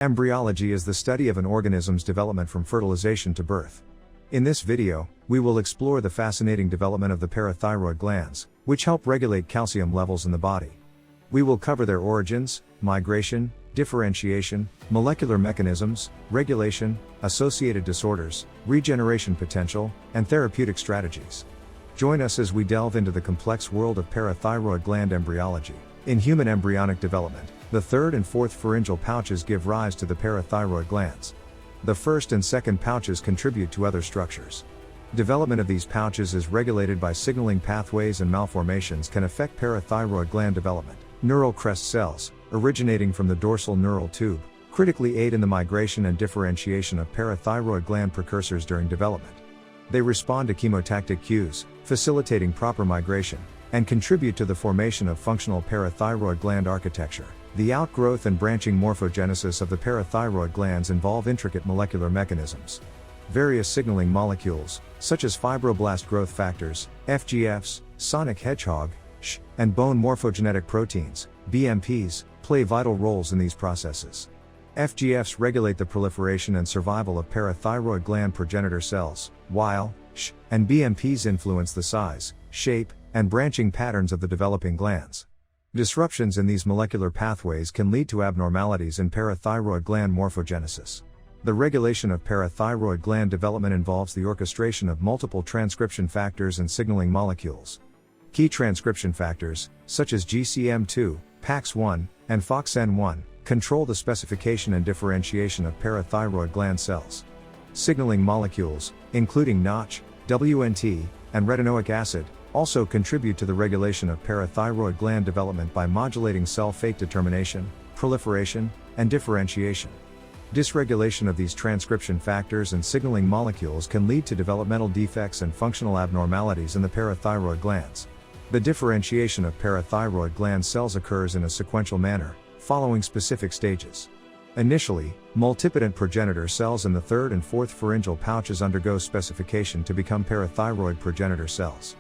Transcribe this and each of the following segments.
Embryology is the study of an organism's development from fertilization to birth. In this video, we will explore the fascinating development of the parathyroid glands, which help regulate calcium levels in the body. We will cover their origins, migration, differentiation, molecular mechanisms, regulation, associated disorders, regeneration potential, and therapeutic strategies. Join us as we delve into the complex world of parathyroid gland embryology. In human embryonic development, the third and fourth pharyngeal pouches give rise to the parathyroid glands. The first and second pouches contribute to other structures. Development of these pouches is regulated by signaling pathways, and malformations can affect parathyroid gland development. Neural crest cells, originating from the dorsal neural tube, critically aid in the migration and differentiation of parathyroid gland precursors during development. They respond to chemotactic cues, facilitating proper migration, and contribute to the formation of functional parathyroid gland architecture. The outgrowth and branching morphogenesis of the parathyroid glands involve intricate molecular mechanisms. Various signaling molecules, such as fibroblast growth factors, FGFs, sonic hedgehog, and bone morphogenetic proteins, BMPs, play vital roles in these processes. FGFs regulate the proliferation and survival of parathyroid gland progenitor cells, while and BMPs influence the size, shape, and branching patterns of the developing glands. Disruptions in these molecular pathways can lead to abnormalities in parathyroid gland morphogenesis. The regulation of parathyroid gland development involves the orchestration of multiple transcription factors and signaling molecules. Key transcription factors, such as GCM2, PAX1, and FOXN1, control the specification and differentiation of parathyroid gland cells. Signaling molecules, including Notch, WNT, and retinoic acid, also contribute to the regulation of parathyroid gland development by modulating cell fate determination, proliferation, and differentiation. Dysregulation of these transcription factors and signaling molecules can lead to developmental defects and functional abnormalities in the parathyroid glands. The differentiation of parathyroid gland cells occurs in a sequential manner, following specific stages. Initially, multipotent progenitor cells in the third and fourth pharyngeal pouches undergo specification to become parathyroid progenitor cells.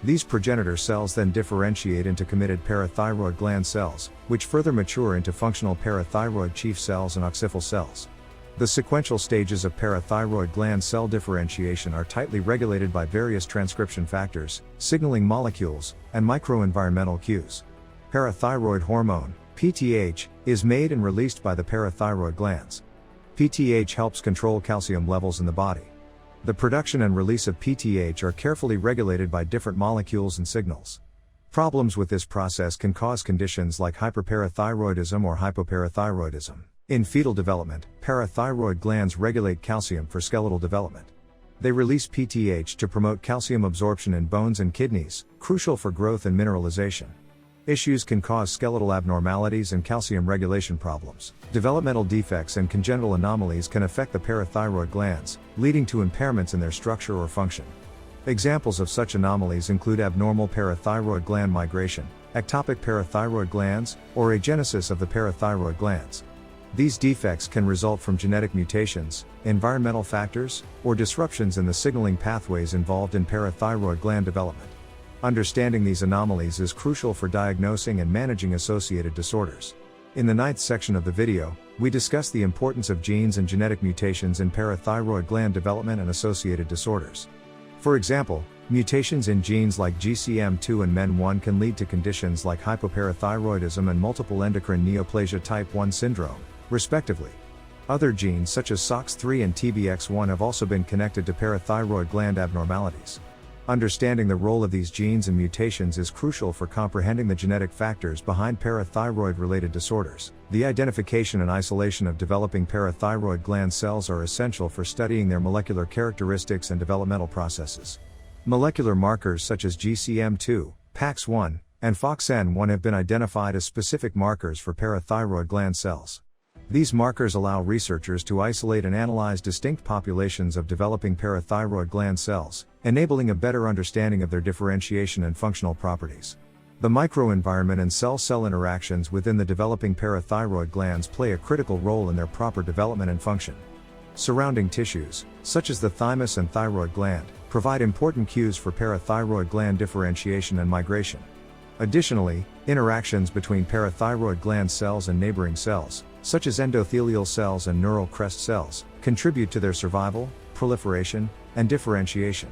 These progenitor cells then differentiate into committed parathyroid gland cells, which further mature into functional parathyroid chief cells and occipital cells. The sequential stages of parathyroid gland cell differentiation are tightly regulated by various transcription factors, signaling molecules, and microenvironmental cues. Parathyroid hormone, PTH, is made and released by the parathyroid glands. PTH helps control calcium levels in the body. The production and release of PTH are carefully regulated by different molecules and signals. Problems with this process can cause conditions like hyperparathyroidism or hypoparathyroidism. In fetal development, parathyroid glands regulate calcium for skeletal development. They release PTH to promote calcium absorption in bones and kidneys, crucial for growth and mineralization. Issues can cause skeletal abnormalities and calcium regulation problems. Developmental defects and congenital anomalies can affect the parathyroid glands, leading to impairments in their structure or function. Examples of such anomalies include abnormal parathyroid gland migration, ectopic parathyroid glands, or agenesis of the parathyroid glands. These defects can result from genetic mutations, environmental factors, or disruptions in the signaling pathways involved in parathyroid gland development. Understanding these anomalies is crucial for diagnosing and managing associated disorders. In the 9th section of the video, we discuss the importance of genes and genetic mutations in parathyroid gland development and associated disorders. For example, mutations in genes like GCM2 and MEN1 can lead to conditions like hypoparathyroidism and multiple endocrine neoplasia type 1 syndrome, respectively. Other genes such as SOX3 and TBX1 have also been connected to parathyroid gland abnormalities. Understanding the role of these genes and mutations is crucial for comprehending the genetic factors behind parathyroid-related disorders. The identification and isolation of developing parathyroid gland cells are essential for studying their molecular characteristics and developmental processes. Molecular markers such as GCM2, PAX1, and FOXN1 have been identified as specific markers for parathyroid gland cells. These markers allow researchers to isolate and analyze distinct populations of developing parathyroid gland cells, enabling a better understanding of their differentiation and functional properties. The microenvironment and cell-cell interactions within the developing parathyroid glands play a critical role in their proper development and function. Surrounding tissues, such as the thymus and thyroid gland, provide important cues for parathyroid gland differentiation and migration. Additionally, interactions between parathyroid gland cells and neighboring cells, such as endothelial cells and neural crest cells, contribute to their survival, proliferation, and differentiation.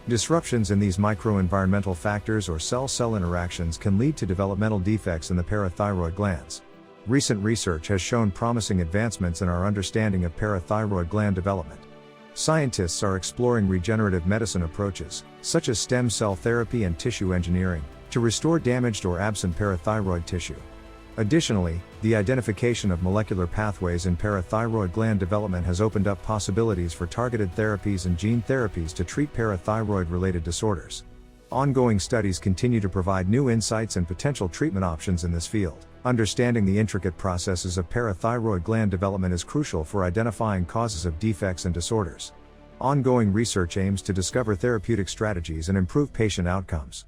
Disruptions in these microenvironmental factors or cell-cell interactions can lead to developmental defects in the parathyroid glands. Recent research has shown promising advancements in our understanding of parathyroid gland development. Scientists are exploring regenerative medicine approaches, such as stem cell therapy and tissue engineering, to restore damaged or absent parathyroid tissue. Additionally, the identification of molecular pathways in parathyroid gland development has opened up possibilities for targeted therapies and gene therapies to treat parathyroid-related disorders. Ongoing studies continue to provide new insights and potential treatment options in this field. Understanding the intricate processes of parathyroid gland development is crucial for identifying causes of defects and disorders. Ongoing research aims to discover therapeutic strategies and improve patient outcomes.